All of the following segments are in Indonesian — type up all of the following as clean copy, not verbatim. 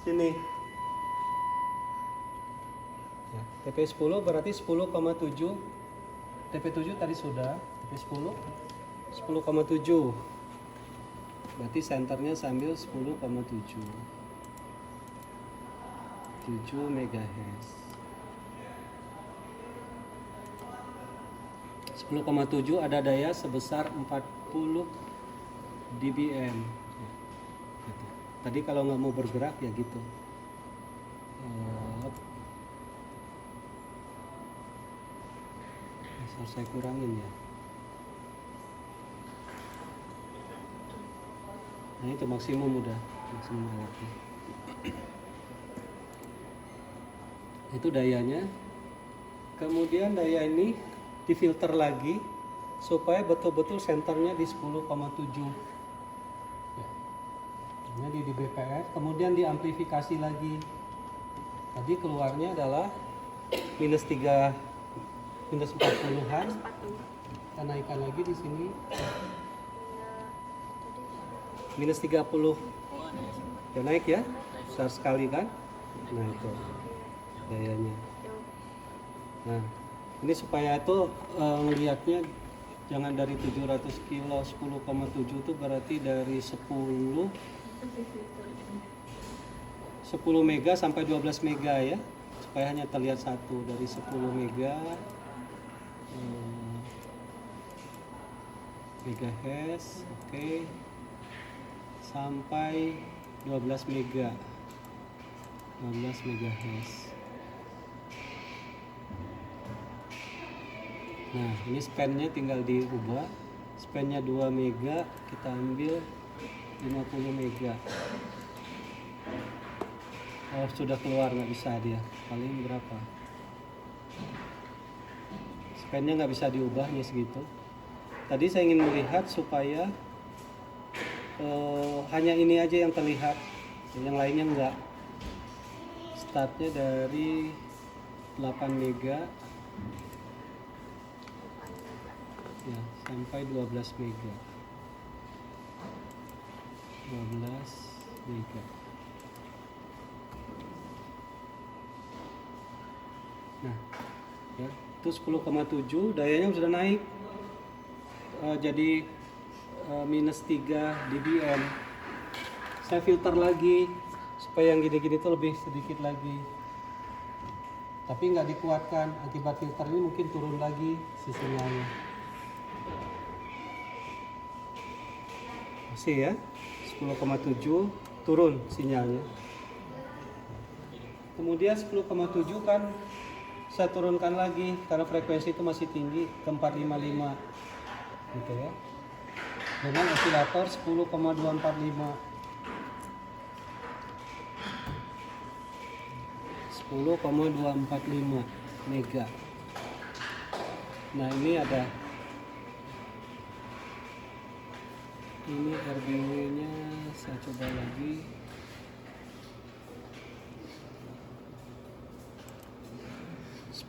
Sini. Ya, TP10 berarti 10,7. TP7 tadi sudah, TP10 10,7. Berarti senternya sambil 10,7. 7 MHz. 10,7 ada daya sebesar 40 dBm. Gitu. Tadi kalau nggak mau bergerak ya gitu. Harus saya kurangin ya. Nah itu maksimum udah, maksimum alatnya. Itu dayanya. Kemudian daya ini difilter lagi supaya betul-betul senternya di 10,7. Ya. Ini di BPF, kemudian diamplifikasi lagi. Tadi keluarnya adalah minus 40-an. Kita naikkan lagi di sini. Minus 30. Ya naik ya, besar sekali kan? Nah itu dayanya. Nah ini supaya itu ngelihatnya jangan dari 700 kilo 10,7 itu berarti dari 10 mega sampai 12 mega ya, supaya hanya terlihat satu dari 10 mega megahertz, oke, sampai 12 mega 12 megahertz. Nah ini span-nya tinggal diubah, span-nya 2 mega kita ambil 50 mega. Oh sudah keluar, nggak bisa dia, paling berapa, span-nya nggak bisa diubah, hanya segitu. Tadi saya ingin melihat supaya hanya ini aja yang terlihat, yang lainnya enggak. Startnya dari 8 mega ya, sampai 12 mega 12 mega. Nah ya, itu 10,7 dayanya sudah naik jadi minus 3 dBm. Saya filter lagi supaya yang gini-gini itu lebih sedikit lagi, tapi nggak dikuatkan, akibat filter ini mungkin turun lagi si sinyalnya. Masih ya 10,7 turun sinyalnya. Kemudian 10,7 kan saya turunkan lagi karena frekuensi itu masih tinggi ke 455 gitu ya, dengan osilator 10,245 mega. Nah ini ada, ini RBW nya saya coba lagi.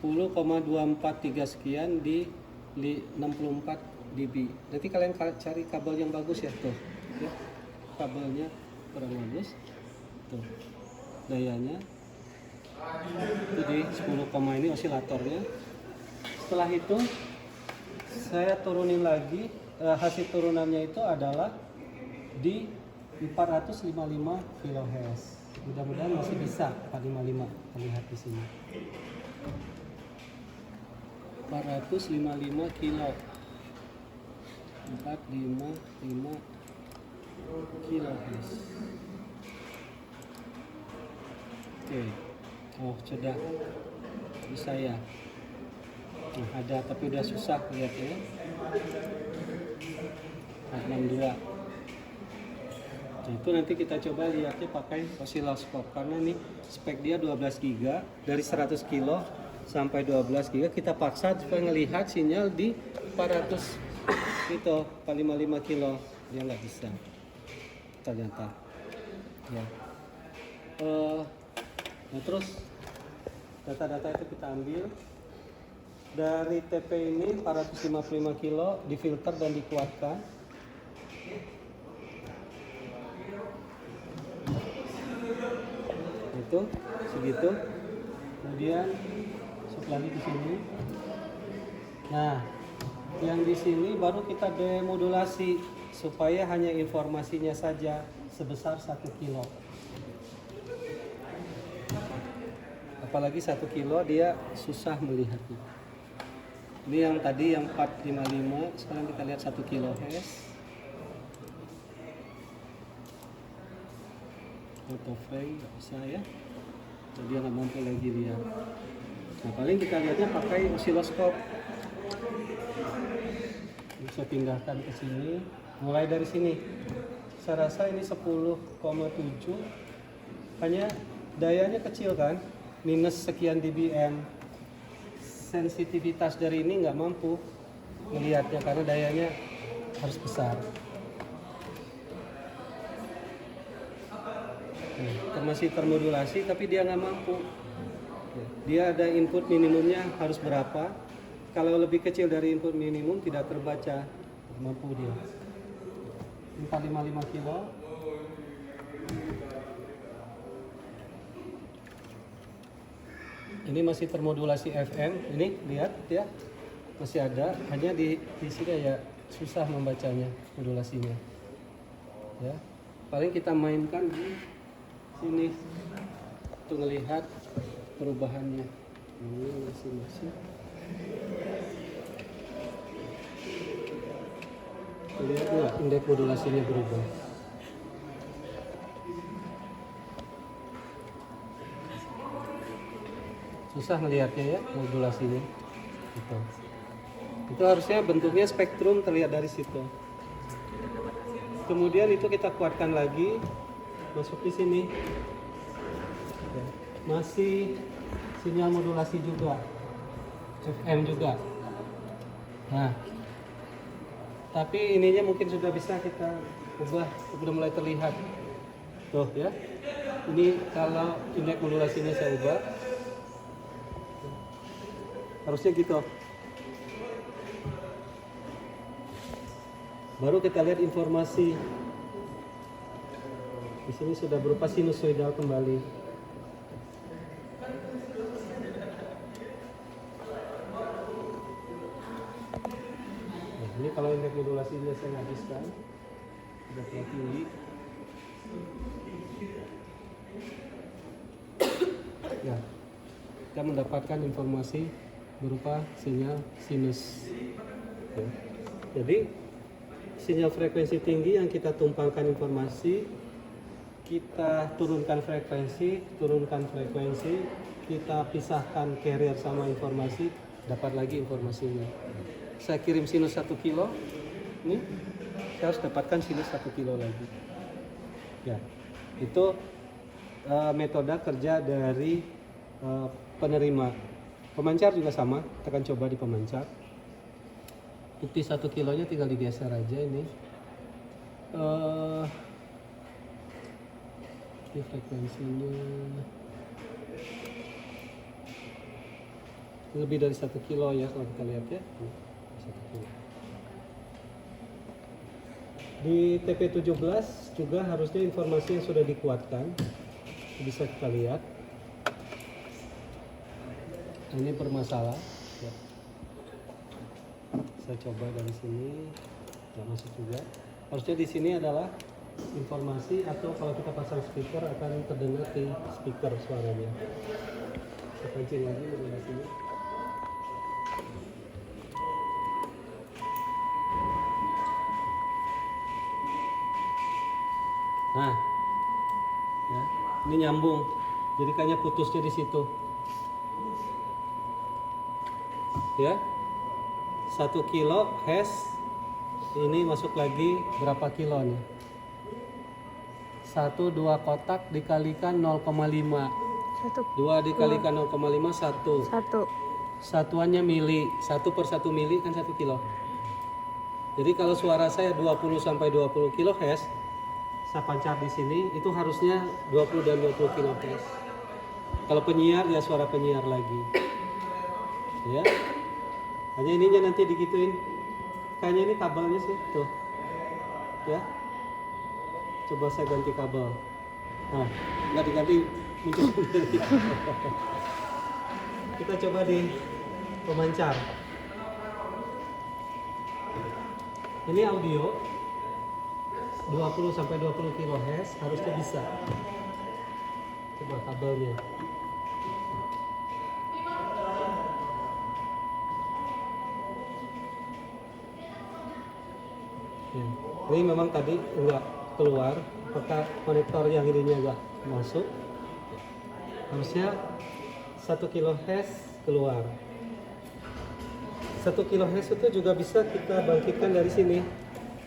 (10,243 sekian di 64 dB. Nanti kalian cari kabel yang bagus ya, tuh ya, kabelnya kurang bagus tuh, dayanya itu di 10, ini osilatornya. Setelah itu saya turunin lagi, hasil turunannya itu adalah di 455 kHz. Mudah-mudahan masih bisa 455 terlihat di sini. 455 kilo 455 kHz. Oke. Oh sudah bisa ya. Nah, ada tapi udah susah lihat ya. 462. Nah, itu nanti kita coba lihatnya pakai osiloskop karena nih spek dia 12 GB dari 100 kilo sampai 12 GB. Kita paksa supaya ngelihat sinyal di 400 itu 455 kilo, dia nggak bisa ternyata ya. Nah terus data-data itu kita ambil dari TP ini 455 kilo, difilter dan dikuatkan. tuh segitu. Kemudian masuk lagi ke sini. Nah, yang di sini baru kita demodulasi supaya hanya informasinya saja sebesar 1 kilo. Apalagi 1 kilo dia susah melihatnya. Ini yang tadi yang 455, sekarang kita lihat 1 kilo hash. Auto frame nggak bisa ya, jadi nggak mampu lagi lihat. Nah paling kita lihatnya pakai oscilloscope. Bisa pindahkan ke sini, mulai dari sini. Saya rasa ini 10,7, hanya dayanya kecil kan, minus sekian dBm. Sensitivitas dari ini nggak mampu melihatnya karena dayanya harus besar. Masih termodulasi tapi dia nggak mampu. Dia ada input minimumnya harus berapa. Kalau lebih kecil dari input minimum tidak terbaca, mampu dia. 455 kilo. Ini masih termodulasi FM. Ini lihat ya, masih ada. Hanya di sini ya susah membacanya modulasinya. Ya, paling kita mainkan di sini untuk melihat perubahannya. Ini masih lihat nggak indeks modulasinya berubah. Susah melihatnya ya modulasinya. Itu harusnya bentuknya spektrum terlihat dari situ. Kemudian itu kita kuatkan lagi. Masuk di sini, masih sinyal modulasi juga, FM juga. Nah, tapi ininya mungkin sudah bisa kita ubah, sudah mulai terlihat. Tuh ya, ini kalau indeks modulasinya saya ubah, harusnya gitu. Baru kita lihat informasi. Di sini sudah berupa sinusoidal kembali. Nah, ini kalau indeks modulasinya saya habiskan, sudah terlalu tinggi. Ya, kita mendapatkan informasi berupa sinyal sinus. Ya. Jadi sinyal frekuensi tinggi yang kita tumpangkan informasi. Kita turunkan frekuensi, kita pisahkan carrier sama informasi, dapat lagi informasinya. Saya kirim sinus 1 kilo, ini saya harus dapatkan sinus 1 kilo lagi. Ya, itu metode kerja dari penerima. Pemancar juga sama, kita akan coba di pemancar. Bukti 1 kilonya tinggal digeser aja ini. Ini frekuensinya lebih dari 1 kilo ya kalau kita lihat ya. 1 kilo. Di TP17 juga harusnya informasi yang sudah dikuatkan bisa kita lihat. Ini bermasalah ya. Saya coba dari sini, nggak masuk juga. Harusnya di sini adalah informasi, atau kalau kita pasang speaker akan terdengar di speaker suaranya. Saya kencing lagi modulasinya. Nah, ya, ini nyambung. Jadi kayaknya putusnya di situ. Ya, 1 kilo hash ini masuk lagi berapa kilo nih? 1, 2 kotak dikalikan 0,5. 2 dikalikan 0,5, 1. Satuannya mili. 1/1 mili kan 1 kilo. Jadi kalau suara saya 20 sampai 20 kilo hertz, saya pancar di sini, itu harusnya 20 dan 20 kilo hertz. Kalau penyiar ya suara penyiar lagi. Ya. Hanya ininya nanti digituin. Kayaknya ini kabelnya sih, tuh. Ya. Coba saya ganti kabel. Nah, nggak diganti muncul sendiri. Kita coba di pemancar. Ini audio 20 sampai 20 kHz harusnya bisa. Coba kabelnya. Ya. Ini memang tadi enggak keluar, maka konektor yang ininya enggak masuk. Harusnya 1 kHz keluar. 1 kHz itu juga bisa kita bangkitkan dari sini,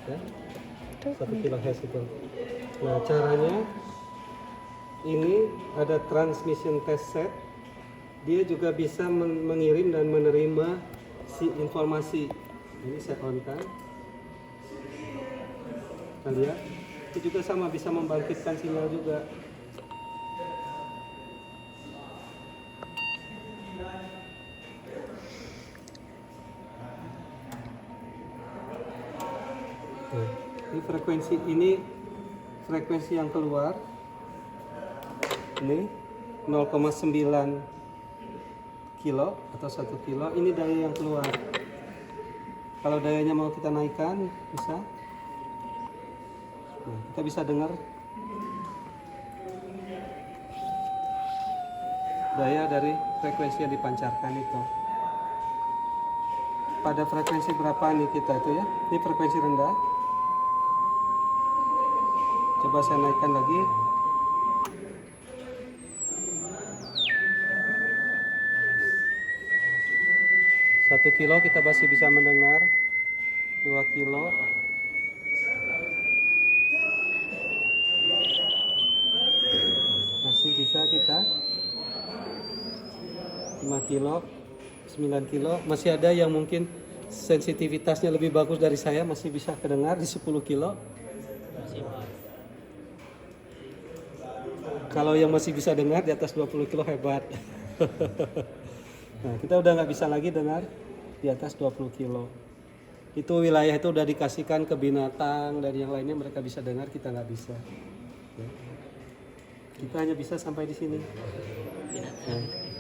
ya. 1 kHz itu. Nah, caranya ini ada transmission test set. Dia juga bisa mengirim dan menerima si informasi. Ini saya on-kan. Kita lihat, itu juga sama, bisa membangkitkan sinyal juga. Ini frekuensi yang keluar. Ini 0,9 kilo atau 1 kilo. Ini daya yang keluar. Kalau dayanya mau kita naikkan, bisa. Nah, kita bisa dengar daya dari frekuensi yang dipancarkan itu. Pada frekuensi berapa nih kita itu ya? Ini frekuensi rendah. Coba saya naikkan lagi. Satu kilo kita masih bisa mendengar. 2 kilo. Masih bisa kita. 5 kilo. 9 kilo. Masih ada yang mungkin sensitivitasnya lebih bagus dari saya. Masih bisa kedengar di 10 kilo. Kalau yang masih bisa dengar di atas 20 kilo hebat. Nah, kita udah nggak bisa lagi dengar di atas 20 kilo. Itu wilayah itu udah dikasihkan ke binatang dan yang lainnya, mereka bisa dengar, kita nggak bisa. Ya. Kita hanya bisa sampai di sini. Nah.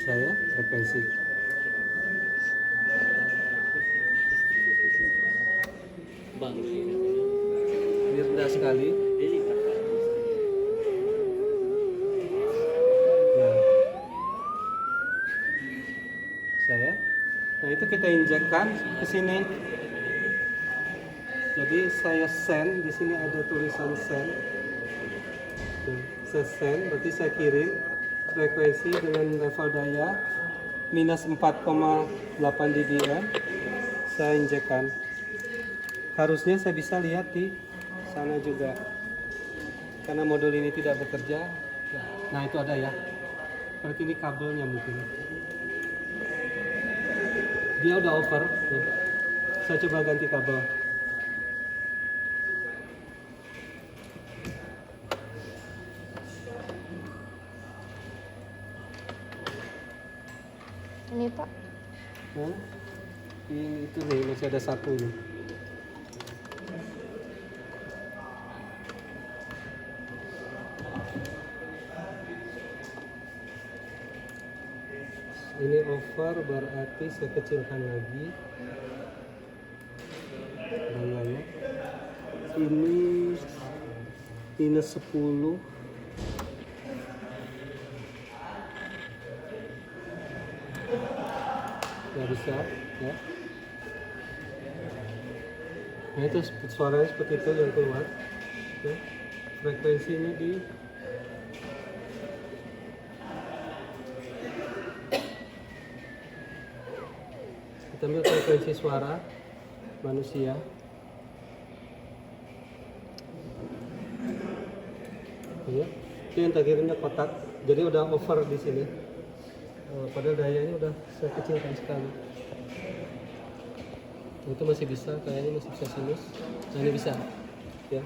Saya frekuensi. Ini rendah sekali. Ya. Saya. Nah, itu kita injekkan ke sini. Jadi saya send, di sini ada tulisan send. Saya send, berarti saya kirim frekuensi dengan level daya minus 4,8 dBm. Saya injekkan. Harusnya saya bisa lihat di sana juga. Karena modul ini tidak bekerja. Nah, itu ada ya. Berarti ini kabelnya mungkin. Dia udah over. Nih. Saya coba ganti kabel. Ini Pak. Nah, ini itu nih, masih ada satu nih. Ini over, berarti saya kecilkan lagi. Dayanya. Ini minus 10. Nggak bisa, ya. Nah, itu suaranya seperti itu yang keluar. Ya. Frekuensinya di kita ambil frekuensi suara manusia. Ya. Itu yang terakhirnya kotak, jadi udah over di sini. Padahal dayanya udah saya kecilkan sekali. Itu masih bisa, kayaknya masih bisa sinus. Nah, ini bisa, ya.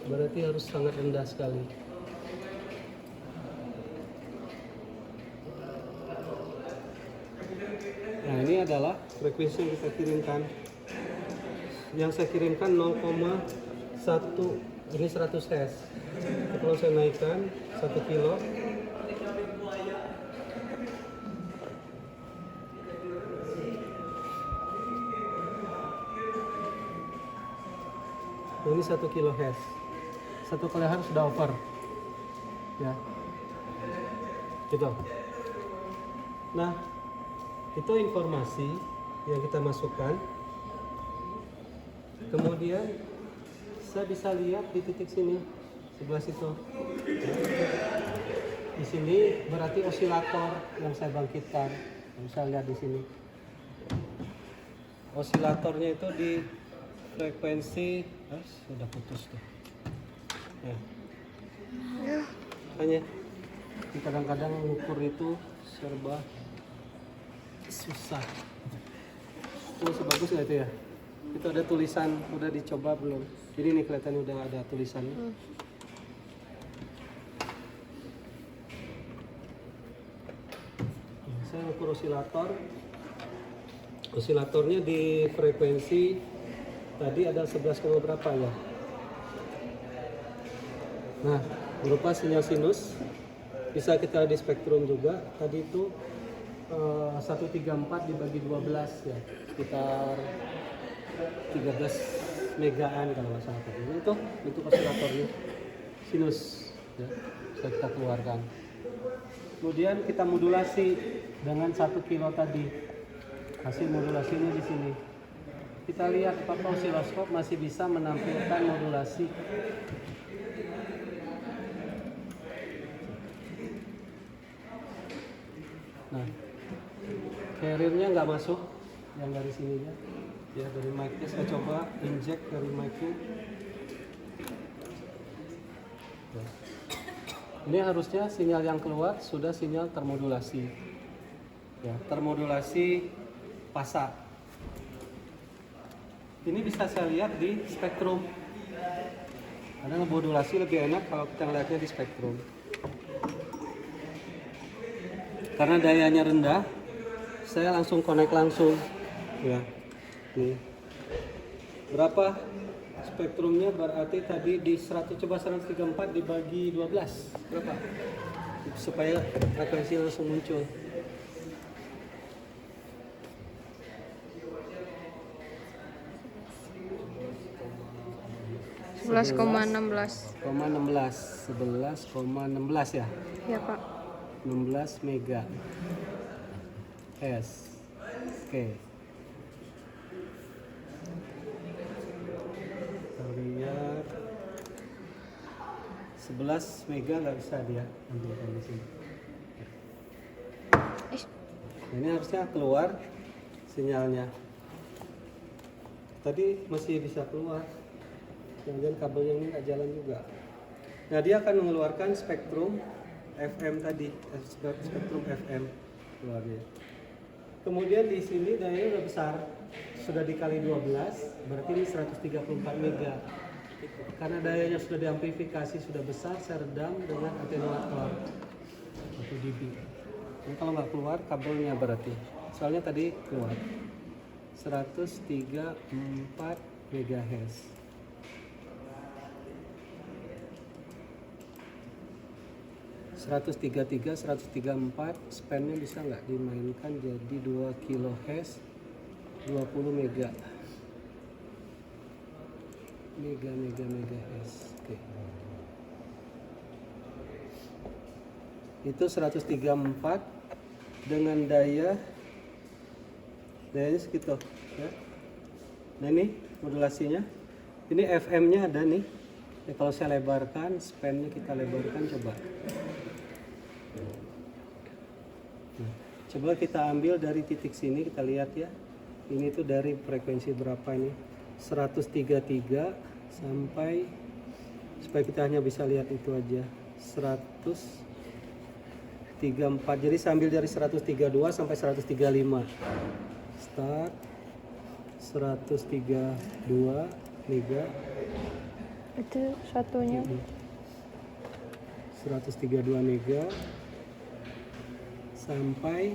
Berarti harus sangat rendah sekali. adalah frekuensi yang kita kirimkan. Yang saya kirimkan 0,1, ini 100 Hz. Kalau saya naikkan 1 kilo, ini 1 kHz. 1 kHz sudah over. Ya. Gitu. Nah, itu informasi yang kita masukkan. Kemudian saya bisa lihat di titik sini, sebelah situ. Di sini berarti osilator yang saya bangkitkan. Bisa lihat di sini. Osilatornya itu di frekuensi sudah putus tuh. Ya. Hanya kadang-kadang mengukur itu serba susah. Itu sebagus nggak itu ya? Itu ada tulisan, udah dicoba belum? Jadi ini kelihatan udah ada tulisannya. Saya ukur osilator. Osilatornya di frekuensi tadi ada 11, berapa ya? Nah, berupa sinyal sinus. Bisa kita di spektrum juga. Tadi itu 134 dibagi 12 ya, sekitar 13 megaan kalau nggak salah. Ini itu osilatornya sinus ya, bisa kita keluarkan. Kemudian kita modulasi dengan 1 kilo tadi. Hasil modulasinya di sini. Kita lihat apakah osiloskop masih bisa menampilkan modulasi. Nah, carrier-nya nggak masuk yang dari sininya. Ya, dari mic-nya saya coba inject dari mic-nya. Ya. Ini harusnya sinyal yang keluar sudah sinyal termodulasi. Ya, termodulasi fasa. Ini bisa saya lihat di spektrum. Karena modulasi lebih enak kalau kita lihatnya di spektrum. Karena dayanya rendah, saya langsung connect langsung. Ya, nih. Berapa spektrumnya? Berarti tadi di 100, coba 134 dibagi 12. Berapa? Supaya frekuensi langsung muncul. 11,16 ya? Iya Pak. 16 mega S. Oke. Kita lihat 11 mega nggak bisa dia ambilkan di sini. Ini harusnya keluar sinyalnya. Tadi masih bisa keluar. Jangan kabelnya ini nggak jalan juga. Nah, dia akan mengeluarkan spektrum FM tadi, spektrum FM keluarnya. Kemudian di sini dayanya udah besar, sudah dikali 12, berarti ini 134 mega. Karena dayanya sudah diamplifikasi, sudah besar, saya redam dengan atenuator 1 dB. Ini kalau nggak keluar kabelnya berarti, soalnya tadi keluar 134 MHz. 133, 134, span-nya bisa nggak dimainkan jadi 2 kHz 20 mega. Megahertz. Oke. Itu 134 dengan dayanya segitu ya. Nah, ini modulasinya. Ini FM-nya ada nih. Ya, kalau saya lebarkan, span-nya kita lebarkan coba. Nah, coba kita ambil dari titik sini, kita lihat ya. Ini tuh dari frekuensi berapa ini? 133 sampai, supaya kita hanya bisa lihat itu aja, 134. Jadi sambil dari 132 sampai 135. Start 132 mega. Itu satunya. 132 mega sampai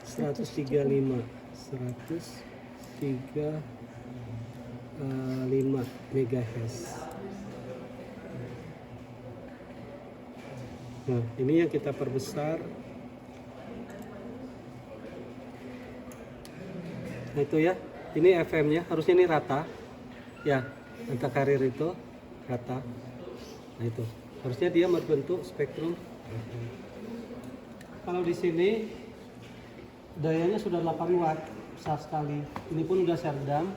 135. 103,5 MHz. Nah, ini yang kita perbesar. Nah itu ya, ini FM-nya, harusnya ini rata. Ya, angka karir itu rata. Nah itu, harusnya dia berbentuk spektrum. Kalau di sini dayanya sudah 8 watt, besar sekali. Ini pun udah saya redam.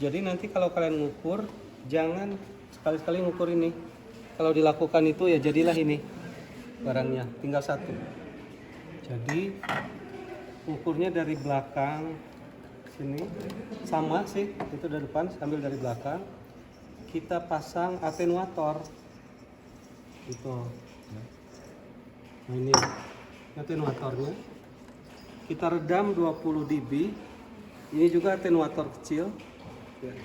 Jadi nanti kalau kalian ngukur, jangan sekali-sekali ngukur ini. Kalau dilakukan itu ya jadilah ini barangnya, tinggal satu. Jadi ukurnya dari belakang sini sama sih, itu dari depan, ambil dari belakang. Kita pasang atenuator. Itu. Nah ini atenuatornya. Kita redam 20 dB. Ini juga atenuator kecil,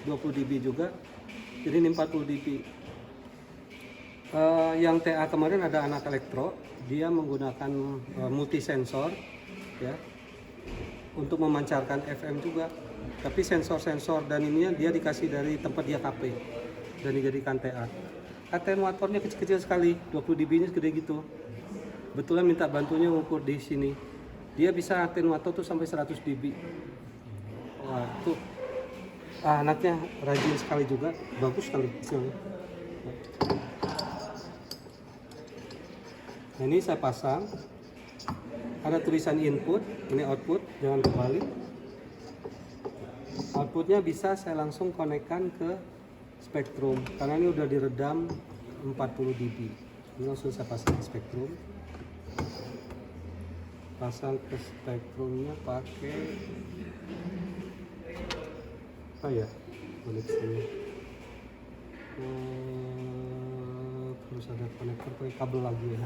20 dB juga. Jadi ini 40 dB. Yang TA kemarin ada anak elektro, dia menggunakan multisensor, ya, untuk memancarkan FM juga. Tapi sensor-sensor dan ininya dia dikasih dari tempat dia KP dan dijadikan TA. Atenuatornya kecil-kecil sekali, 20 dB-nya segede gitu. Betulan minta bantunya ngukur di sini. Dia bisa atenuator tuh sampai 100 dB. Wah, tuh anaknya rajin sekali juga, bagus sekali hasilnya. Nah, ini saya pasang. Ada tulisan input, ini output, jangan kebalik. Outputnya bisa saya langsung konekkan ke spektrum, karena ini udah diredam 40 dB. Ini langsung saya pasang ke spektrum. Pasang ke spektrumnya pakai apa ya, koneksinya terus ada konektor pakai kabel lagi ya.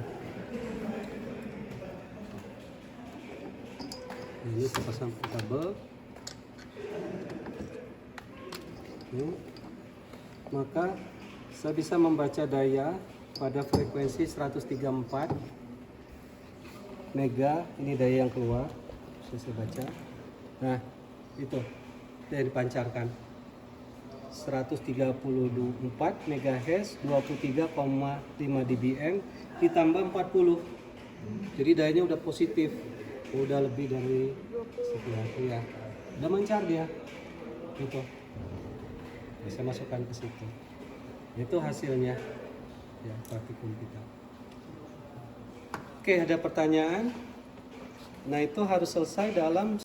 Ini saya pasang ke kabel ini. Maka saya bisa membaca daya pada frekuensi 134 mega. Ini daya yang keluar, bisa saya baca. Nah itu daya dipancarkan 134 MHz 23,5 dBm ditambah 40. Jadi dayanya udah positif, udah lebih dari sekian ya. Udah mancar dia. Itu bisa masukkan ke situ. Itu hasilnya ya, praktikum kita. Oke, ada pertanyaan? Nah, itu harus selesai dalam